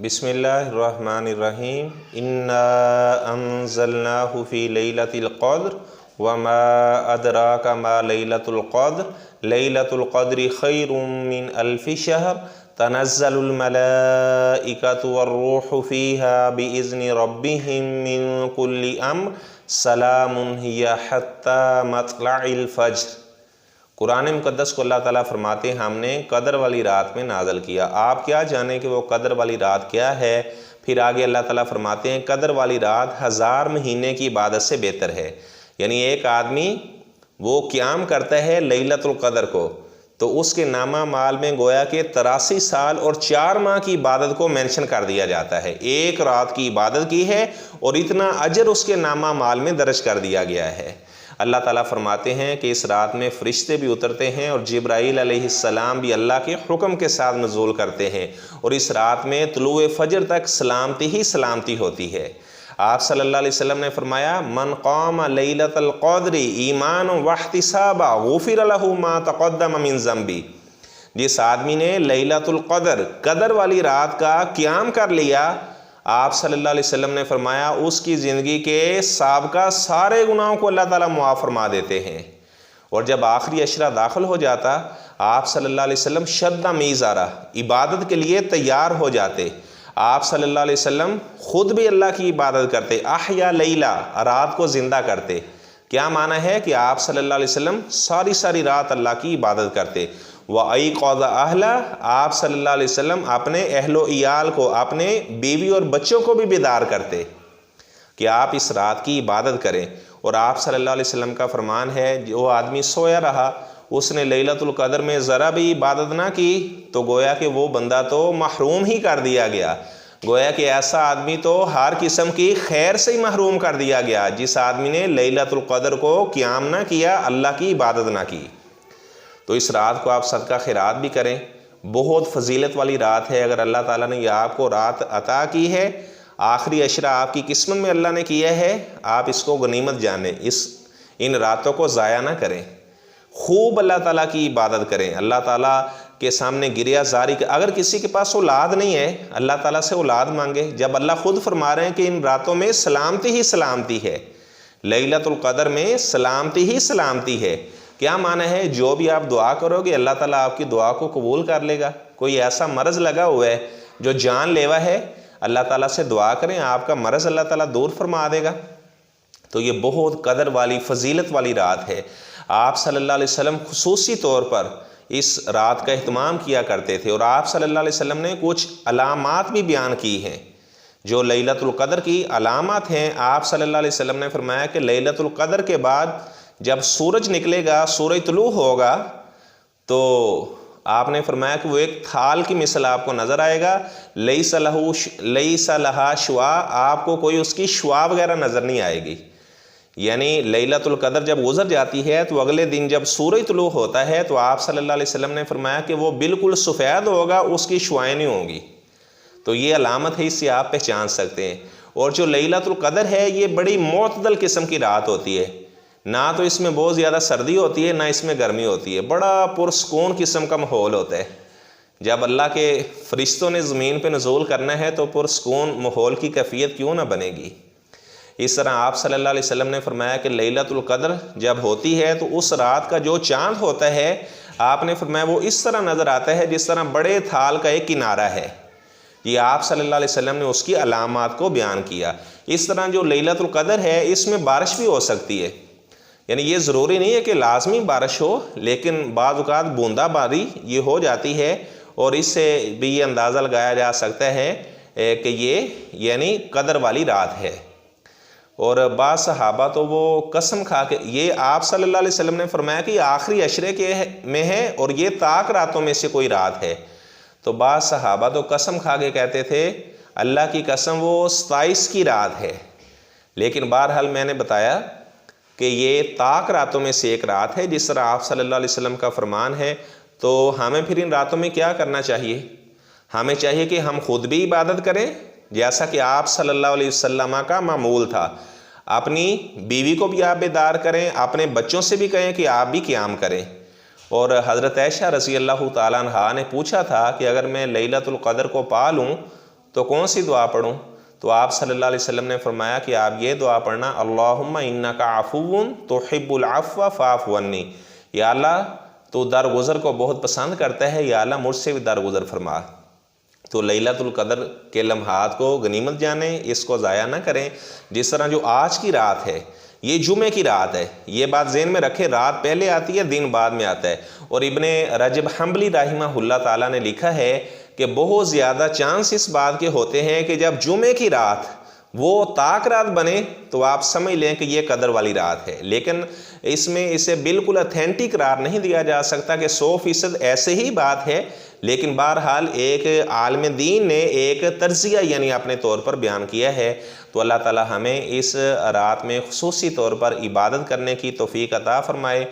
بسم اللہ الرحمن الرحیم انا انزلناہ فی لیلۃ القدر وما ادراک ما لیلۃ القدر لیلۃ القدر خیر من الف شہر تنزل الملائکۃ والروح فیہا باذن ربہم من کل امر سلام ہی حتی مطلع الفجر۔ قرآن مقدس کو اللہ تعالیٰ فرماتے ہیں ہم نے قدر والی رات میں نازل کیا۔ آپ کیا جانیں کہ وہ قدر والی رات کیا ہے؟ پھر آگے اللہ تعالیٰ فرماتے ہیں قدر والی رات 1000 مہینے کی عبادت سے بہتر ہے۔ یعنی ایک آدمی وہ قیام کرتا ہے لیلۃ القدر کو تو اس کے نامہ مال میں گویا کہ 83 سال اور 4 ماہ کی عبادت کو مینشن کر دیا جاتا ہے۔ ایک رات کی عبادت کی ہے اور اتنا اجر اس کے نامہ مال میں درج کر دیا گیا ہے۔ اللہ تعالیٰ فرماتے ہیں کہ اس رات میں فرشتے بھی اترتے ہیں اور جبرائیل علیہ السلام بھی اللہ کے حکم کے ساتھ نزول کرتے ہیں، اور اس رات میں طلوع فجر تک سلامتی ہی سلامتی ہوتی ہے۔ آپ صلی اللہ علیہ وسلم نے فرمایا من قام لیلۃ القدر ایمانا واحتسابا غفر لہ ما تقدم من ذنبہ۔ جس آدمی نے لیلۃ القدر قدر والی رات کا قیام کر لیا، آپ صلی اللہ علیہ وسلم نے فرمایا اس کی زندگی کے سابقہ سارے گناہوں کو اللہ تعالیٰ معاف فرما دیتے ہیں۔ اور جب آخری عشرہ داخل ہو جاتا، آپ صلی اللہ علیہ وسلم شدہ میزارہ عبادت کے لیے تیار ہو جاتے۔ آپ صلی اللہ علیہ وسلم خود بھی اللہ کی عبادت کرتے، احیا لیلہ، رات کو زندہ کرتے۔ کیا معنی ہے کہ آپ صلی اللہ علیہ وسلم ساری رات اللہ کی عبادت کرتے۔ وَأَيْقَظَ أَهْلَهُ، آپ صلی اللہ علیہ وسلم اپنے اہل و عیال کو، اپنے بیوی اور بچوں کو بھی بیدار کرتے کہ آپ اس رات کی عبادت کریں۔ اور آپ صلی اللہ علیہ وسلم کا فرمان ہے جو آدمی سویا رہا، اس نے لیلۃ القدر میں ذرا بھی عبادت نہ کی تو گویا کہ وہ بندہ تو محروم ہی کر دیا گیا۔ گویا کہ ایسا آدمی تو ہر قسم کی خیر سے ہی محروم کر دیا گیا جس آدمی نے لیلۃ القدر کو قیام نہ کیا، اللہ کی عبادت نہ کی۔ تو اس رات کو آپ صدقہ خیرات بھی کریں، بہت فضیلت والی رات ہے۔ اگر اللہ تعالیٰ نے یہ آپ کو رات عطا کی ہے، آخری عشرہ آپ کی قسمت میں اللہ نے کیا ہے، آپ اس کو غنیمت جانیں، ان راتوں کو ضائع نہ کریں، خوب اللہ تعالیٰ کی عبادت کریں، اللہ تعالیٰ کے سامنے گریہ زاری۔ اگر کسی کے پاس اولاد نہیں ہے، اللہ تعالیٰ سے اولاد مانگے، جب اللہ خود فرما رہے ہیں کہ ان راتوں میں سلامتی ہی سلامتی ہے، لیلۃ القدر میں سلامتی ہی سلامتی ہے۔ کیا معنی ہے؟ جو بھی آپ دعا کرو گے اللہ تعالیٰ آپ کی دعا کو قبول کر لے گا۔ کوئی ایسا مرض لگا ہوا ہے جو جان لیوا ہے، اللہ تعالیٰ سے دعا کریں، آپ کا مرض اللہ تعالیٰ دور فرما دے گا۔ تو یہ بہت قدر والی فضیلت والی رات ہے۔ آپ صلی اللہ علیہ وسلم خصوصی طور پر اس رات کا اہتمام کیا کرتے تھے، اور آپ صلی اللہ علیہ وسلم نے کچھ علامات بھی بیان کی ہیں جو لیلۃ القدر کی علامات ہیں۔ آپ صلی اللہ علیہ وسلم نے فرمایا کہ لیلۃ القدر کے بعد جب سورج نکلے گا، سورج طلوع ہوگا، تو آپ نے فرمایا کہ وہ ایک تھال کی مثل آپ کو نظر آئے گا، لیس لہا شعاع، آپ کو کوئی اس کی شعاع وغیرہ نظر نہیں آئے گی۔ یعنی لیلۃ القدر جب گزر جاتی ہے تو اگلے دن جب سورج طلوع ہوتا ہے تو آپ صلی اللہ علیہ وسلم نے فرمایا کہ وہ بالکل سفید ہوگا، اس کی شعاعیں نہیں ہوں گی۔ تو یہ علامت ہے، اس سے آپ پہچان سکتے ہیں۔ اور جو لیلۃ القدر ہے یہ بڑی معتدل قسم کی رات ہوتی ہے، نہ تو اس میں بہت زیادہ سردی ہوتی ہے نہ اس میں گرمی ہوتی ہے، بڑا پرسکون قسم کا ماحول ہوتا ہے۔ جب اللہ کے فرشتوں نے زمین پہ نزول کرنا ہے تو پرسکون ماحول کی کیفیت کیوں نہ بنے گی۔ اس طرح آپ صلی اللہ علیہ وسلم نے فرمایا کہ لیلۃ القدر جب ہوتی ہے تو اس رات کا جو چاند ہوتا ہے، آپ نے فرمایا وہ اس طرح نظر آتا ہے جس طرح بڑے تھال کا ایک کنارہ ہے۔ یہ آپ صلی اللہ علیہ وسلم نے اس کی علامات کو بیان کیا۔ اس طرح جو لیلۃ القدر ہے اس میں بارش بھی ہو سکتی ہے، یعنی یہ ضروری نہیں ہے کہ لازمی بارش ہو، لیکن بعض اوقات بوندا باری یہ ہو جاتی ہے، اور اس سے بھی یہ اندازہ لگایا جا سکتا ہے کہ یہ یعنی قدر والی رات ہے۔ اور بعض صحابہ تو وہ قسم کھا کے، یہ آپ صلی اللہ علیہ وسلم نے فرمایا کہ یہ آخری عشرے کے میں ہے اور یہ طاق راتوں میں سے کوئی رات ہے، تو بعض صحابہ تو قسم کھا کے کہتے تھے اللہ کی قسم وہ 27 کی رات ہے۔ لیکن بہرحال میں نے بتایا کہ یہ طاق راتوں میں سے ایک رات ہے، جس طرح آپ صلی اللہ علیہ وسلم کا فرمان ہے۔ تو ہمیں پھر ان راتوں میں کیا کرنا چاہیے؟ ہمیں چاہیے کہ ہم خود بھی عبادت کریں، جیسا کہ آپ صلی اللہ علیہ وسلم کا معمول تھا۔ اپنی بیوی کو بھی آپ بیدار کریں، اپنے بچوں سے بھی کہیں کہ آپ بھی قیام کریں۔ اور حضرت عائشہ رضی اللہ تعالیٰ عنہا نے پوچھا تھا کہ اگر میں لیلۃ القدر کو پا لوں تو کون سی دعا پڑھوں؟ تو آپ صلی اللہ علیہ وسلم نے فرمایا کہ آپ یہ دعا پڑھنا، اللہم انک عفو تحب العفو فاعف عنی، یا اللہ تو درگزر کو بہت پسند کرتا ہے، یا اللہ مجھ سے بھی درگزر فرما۔ تو لیلۃ القدر کے لمحات کو غنیمت جانیں، اس کو ضائع نہ کریں۔ جس طرح جو آج کی رات ہے، یہ جمعے کی رات ہے، یہ بات ذہن میں رکھے، رات پہلے آتی ہے، دن بعد میں آتا ہے۔ اور ابن رجب حنبلی رحمہ اللہ تعالیٰ نے لکھا ہے کہ بہت زیادہ چانس اس بات کے ہوتے ہیں کہ جب جمعے کی رات وہ طاق رات بنے تو آپ سمجھ لیں کہ یہ قدر والی رات ہے، لیکن اس میں اسے بالکل اتھینٹک قرار نہیں دیا جا سکتا کہ 100% ایسے ہی بات ہے، لیکن بہرحال ایک عالم دین نے ایک تجزیہ یعنی اپنے طور پر بیان کیا ہے۔ تو اللہ تعالی ہمیں اس رات میں خصوصی طور پر عبادت کرنے کی توفیق عطا فرمائے۔